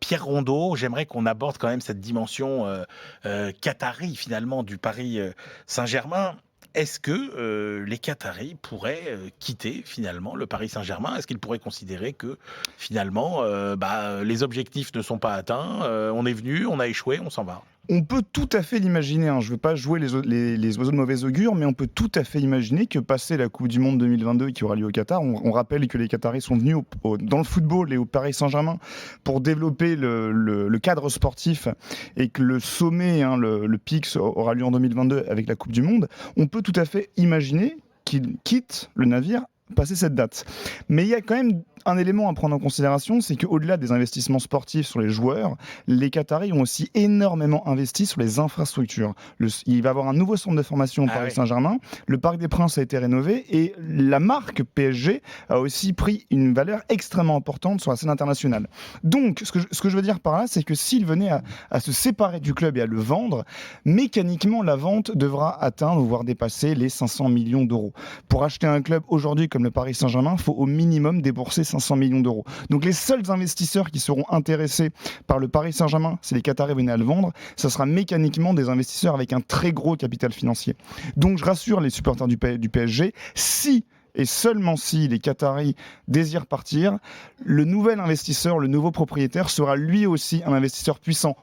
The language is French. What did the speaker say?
Pierre Rondeau, j'aimerais qu'on aborde quand même cette dimension qatari finalement du Paris Saint-Germain. Est-ce que les Qataris pourraient quitter finalement le Paris Saint-Germain? Est-ce qu'ils pourraient considérer que finalement les objectifs ne sont pas atteints, on est venu, on a échoué, on s'en va? On peut tout à fait l'imaginer, hein. Je ne veux pas jouer les oiseaux de mauvais augure, mais on peut tout à fait imaginer que passer la Coupe du Monde 2022 qui aura lieu au Qatar, on rappelle que les Qataris sont venus dans le football et au Paris Saint-Germain pour développer le cadre sportif et que le sommet, hein, le pic aura lieu en 2022 avec la Coupe du Monde. On peut tout à fait imaginer qu'ils quittent le navire passer cette date. Mais il y a quand même un élément à prendre en considération, c'est qu'au-delà des investissements sportifs sur les joueurs, les Qataris ont aussi énormément investi sur les infrastructures. Il va y avoir un nouveau centre de formation au Paris Saint-Germain, le Parc des Princes a été rénové et la marque PSG a aussi pris une valeur extrêmement importante sur la scène internationale. Donc, ce que je veux dire par là, c'est que s'il venait à se séparer du club et à le vendre, mécaniquement, la vente devra atteindre, voire dépasser les 500 millions d'euros. Pour acheter un club aujourd'hui comme le Paris Saint-Germain, il faut au minimum débourser 500 millions d'euros. Donc les seuls investisseurs qui seront intéressés par le Paris Saint-Germain, si les Qataris venaient à le vendre, ça sera mécaniquement des investisseurs avec un très gros capital financier. Donc je rassure les supporters du PSG, si et seulement si les Qataris désirent partir, le nouvel investisseur, le nouveau propriétaire sera lui aussi un investisseur puissant.